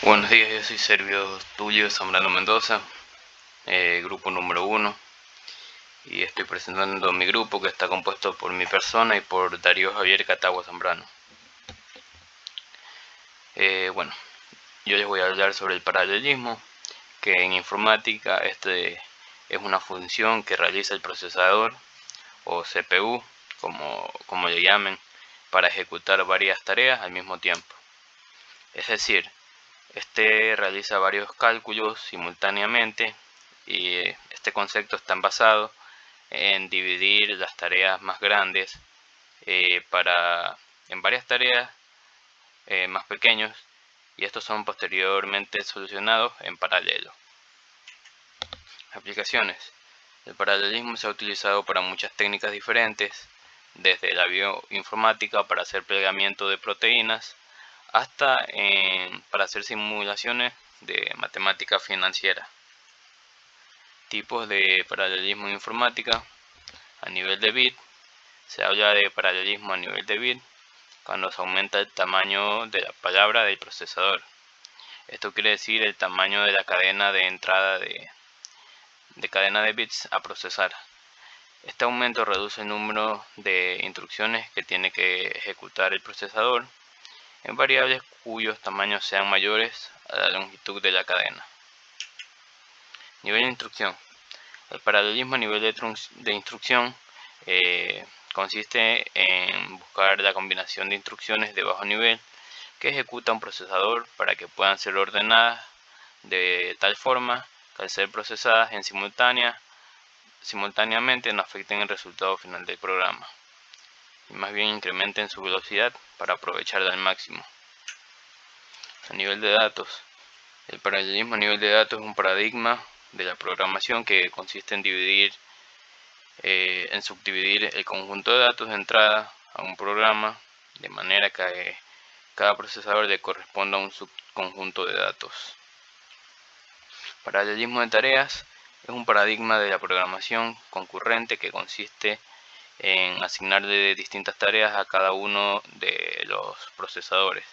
Buenos días, yo soy Servio Tulio Zambrano Mendoza, grupo número 1, y estoy presentando mi grupo que está compuesto por mi persona y por Darío Javier Catagua Zambrano. Bueno, yo les voy a hablar sobre el paralelismo, que en informática es una función que realiza el procesador o CPU, como le llamen, para ejecutar varias tareas al mismo tiempo. Es decir, este realiza varios cálculos simultáneamente y este concepto está basado en dividir las tareas más grandes en varias tareas más pequeños, y estos son posteriormente solucionados en paralelo. Aplicaciones. El paralelismo se ha utilizado para muchas técnicas diferentes, desde la bioinformática para hacer plegamiento de proteínas hasta para hacer simulaciones de matemática financiera. Tipos de paralelismo en informática. A nivel de bit, se habla de paralelismo a nivel de bit cuando se aumenta el tamaño de la palabra del procesador. Esto quiere decir el tamaño de la cadena de entrada de cadena de bits a procesar. Este aumento reduce el número de instrucciones que tiene que ejecutar el procesador en variables cuyos tamaños sean mayores a la longitud de la cadena. Nivel de instrucción. El paralelismo a nivel de instrucción consiste en buscar la combinación de instrucciones de bajo nivel que ejecuta un procesador para que puedan ser ordenadas de tal forma que al ser procesadas simultáneamente no afecten el resultado final del programa, y más bien incrementen su velocidad para aprovecharla al máximo. A nivel de datos. El paralelismo a nivel de datos es un paradigma de la programación que consiste en subdividir el conjunto de datos de entrada a un programa de manera que cada procesador le corresponda a un subconjunto de datos. Paralelismo de tareas es un paradigma de la programación concurrente que consiste en asignarle distintas tareas a cada uno de los procesadores.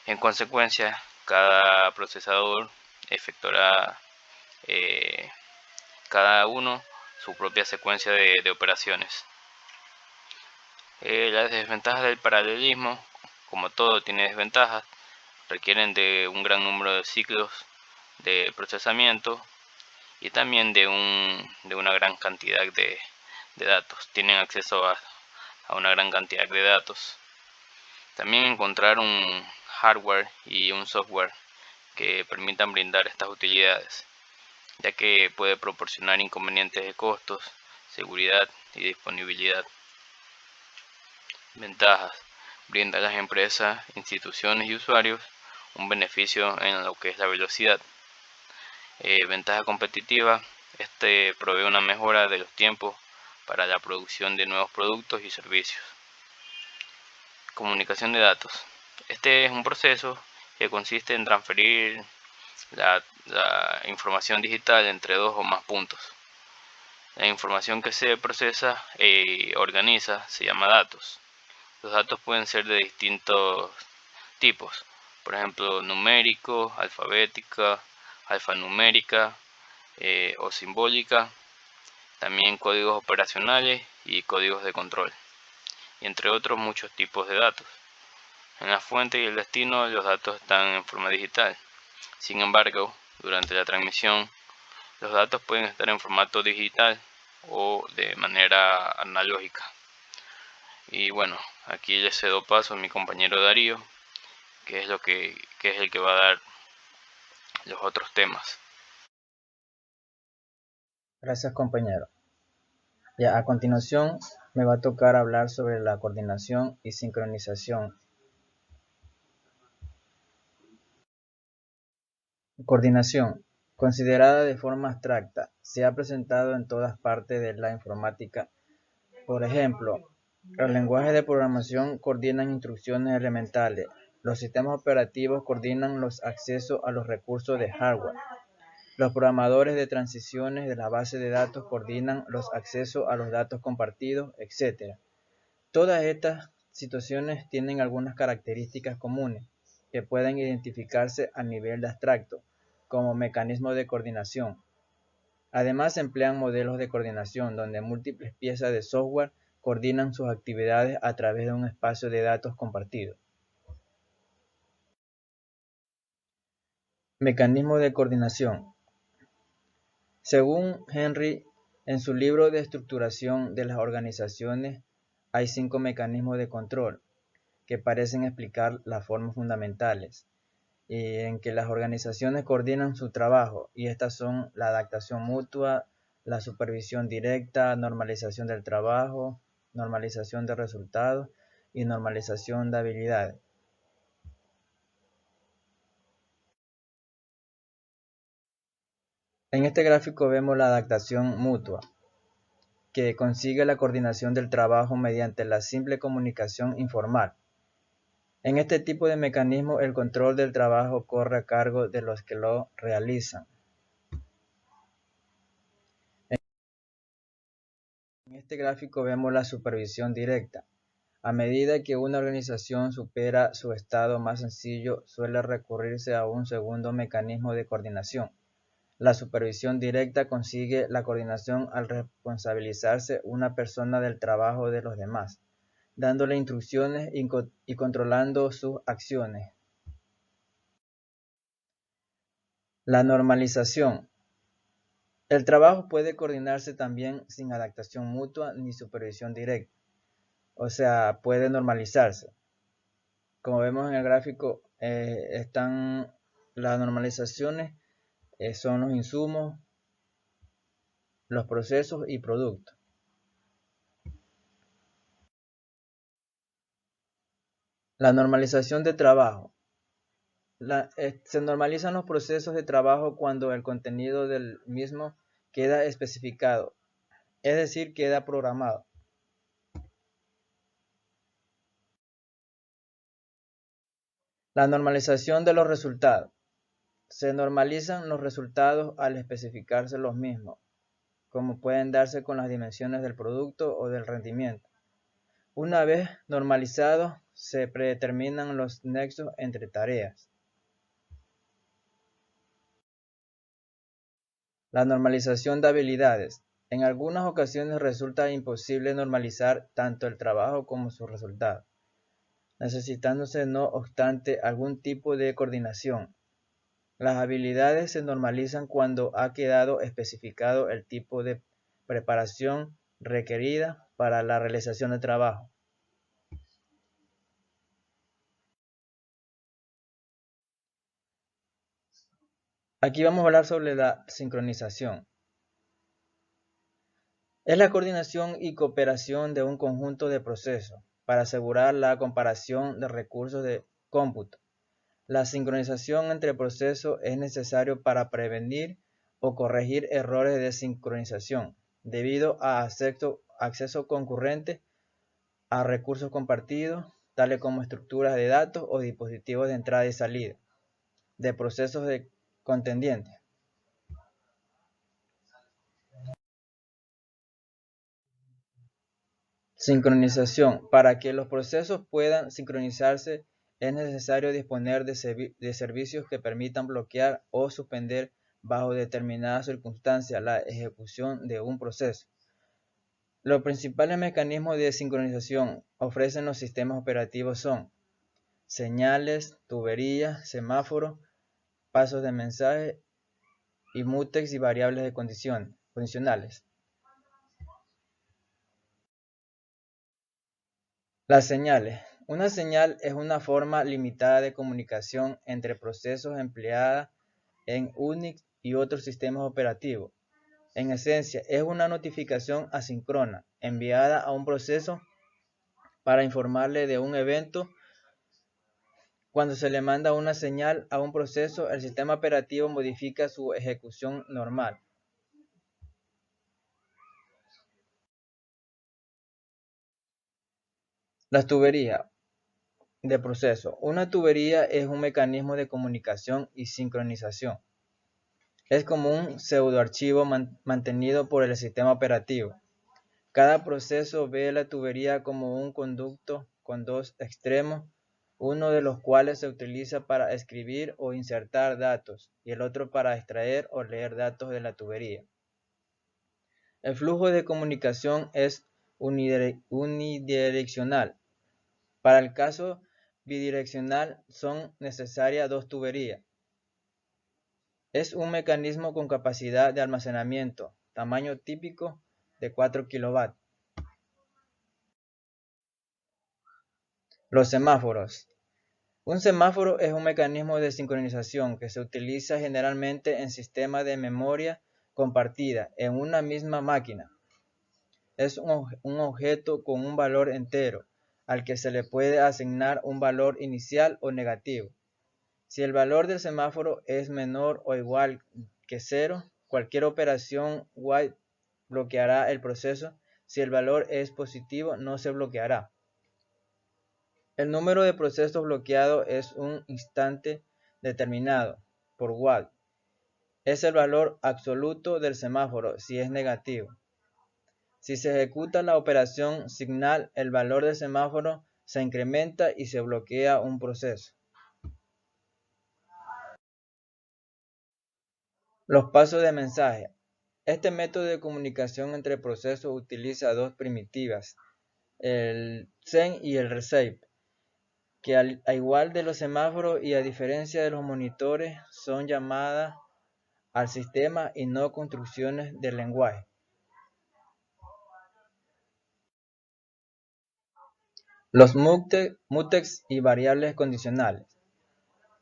En consecuencia, cada procesador efectuará cada uno su propia secuencia de operaciones. Las desventajas del paralelismo, como todo tiene desventajas, requieren de un gran número de ciclos de procesamiento y también de una gran cantidad de datos. Tienen acceso a una gran cantidad de datos. También encontrar un hardware y un software que permitan brindar estas utilidades, ya que puede proporcionar inconvenientes de costos, seguridad y disponibilidad. Ventajas. Brinda a las empresas, instituciones y usuarios un beneficio en lo que es la velocidad. Ventaja competitiva. Este provee una mejora de los tiempos para la producción de nuevos productos y servicios. Comunicación de datos. Este es un proceso que consiste en transferir la información digital entre dos o más puntos. La información que se procesa y organiza se llama datos. Los datos pueden ser de distintos tipos, por ejemplo numérico, alfabética, alfanumérica o simbólica, también códigos operacionales y códigos de control, y entre otros muchos tipos de datos. En la fuente y el destino los datos están en forma digital. Sin embargo, durante la transmisión, los datos pueden estar en formato digital o de manera analógica. Y bueno, aquí le cedo paso a mi compañero Darío, que es el que va a dar los otros temas. Gracias, compañero. Ya, a continuación me va a tocar hablar sobre la coordinación y sincronización. Coordinación, considerada de forma abstracta, se ha presentado en todas partes de la informática. Por ejemplo, los lenguajes de programación coordinan instrucciones elementales. Los sistemas operativos coordinan los accesos a los recursos de hardware. Los programadores de transiciones de la base de datos coordinan los accesos a los datos compartidos, etc. Todas estas situaciones tienen algunas características comunes. que pueden identificarse a nivel de abstracto como mecanismos de coordinación. Además, se emplean modelos de coordinación donde múltiples piezas de software coordinan sus actividades a través de un espacio de datos compartido. Mecanismos de coordinación. Según Henry, en su libro de estructuración de las organizaciones, hay 5 mecanismos de control que parecen explicar las formas fundamentales en que las organizaciones coordinan su trabajo, y estas son la adaptación mutua, la supervisión directa, normalización del trabajo, normalización de resultados y normalización de habilidades. En este gráfico vemos la adaptación mutua, que consigue la coordinación del trabajo mediante la simple comunicación informal. En este tipo de mecanismo, el control del trabajo corre a cargo de los que lo realizan. En este gráfico vemos la supervisión directa. A medida que una organización supera su estado más sencillo, suele recurrirse a un segundo mecanismo de coordinación. La supervisión directa consigue la coordinación al responsabilizarse una persona del trabajo de los demás, dándole instrucciones y controlando sus acciones. La normalización. El trabajo puede coordinarse también sin adaptación mutua ni supervisión directa, o sea, puede normalizarse. Como vemos en el gráfico, están las normalizaciones, son los insumos, los procesos y productos. La normalización de trabajo. Se normalizan los procesos de trabajo cuando el contenido del mismo queda especificado, es decir, queda programado. La normalización de los resultados. Se normalizan los resultados al especificarse los mismos, como pueden darse con las dimensiones del producto o del rendimiento. Una vez normalizados, se predeterminan los nexos entre tareas. La normalización de habilidades. En algunas ocasiones resulta imposible normalizar tanto el trabajo como sus resultados, necesitándose no obstante algún tipo de coordinación. Las habilidades se normalizan cuando ha quedado especificado el tipo de preparación requerida para la realización del trabajo. Aquí vamos a hablar sobre la sincronización. Es la coordinación y cooperación de un conjunto de procesos para asegurar la comparación de recursos de cómputo. La sincronización entre procesos es necesario para prevenir o corregir errores de sincronización debido a acceso concurrente a recursos compartidos, tales como estructuras de datos o dispositivos de entrada y salida de procesos de contendientes. Sincronización. Para que los procesos puedan sincronizarse, es necesario disponer de servicios que permitan bloquear o suspender bajo determinadas circunstancias la ejecución de un proceso. Los principales mecanismos de sincronización ofrecen los sistemas operativos son señales, tuberías, semáforos, pasos de mensaje y mutex y variables de condicionales. Las señales. Una señal es una forma limitada de comunicación entre procesos empleada en Unix y otros sistemas operativos. En esencia, es una notificación asíncrona enviada a un proceso para informarle de un evento. Cuando se le manda una señal a un proceso, el sistema operativo modifica su ejecución normal. Las tuberías de proceso. Una tubería es un mecanismo de comunicación y sincronización. Es como un pseudoarchivo mantenido por el sistema operativo. Cada proceso ve la tubería como un conducto con dos extremos uno de los cuales se utiliza para escribir o insertar datos y el otro para extraer o leer datos de la tubería. El flujo de comunicación es unidireccional. Para el caso bidireccional son necesarias dos tuberías. Es un mecanismo con capacidad de almacenamiento, tamaño típico de 4 kW. Los semáforos. Un semáforo es un mecanismo de sincronización que se utiliza generalmente en sistemas de memoria compartida en una misma máquina. Es un objeto con un valor entero, al que se le puede asignar un valor inicial o negativo. Si el valor del semáforo es menor o igual que 0, cualquier operación while bloqueará el proceso. Si el valor es positivo, no se bloqueará. El número de procesos bloqueados es un instante determinado por while. Es el valor absoluto del semáforo si es negativo. Si se ejecuta la operación signal, el valor del semáforo se incrementa y se bloquea un proceso. Los pasos de mensaje. Este método de comunicación entre procesos utiliza dos primitivas, el send y el receive, que al igual de los semáforos y a diferencia de los monitores, son llamadas al sistema y no construcciones del lenguaje. Los mutex y variables condicionales.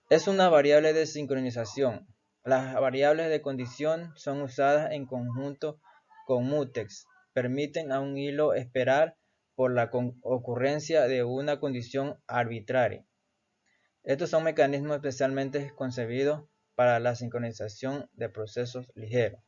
Es una variable de sincronización. Las variables de condición son usadas en conjunto con mutex. Permiten a un hilo esperar por la ocurrencia de una condición arbitraria. Estos son mecanismos especialmente concebidos para la sincronización de procesos ligeros.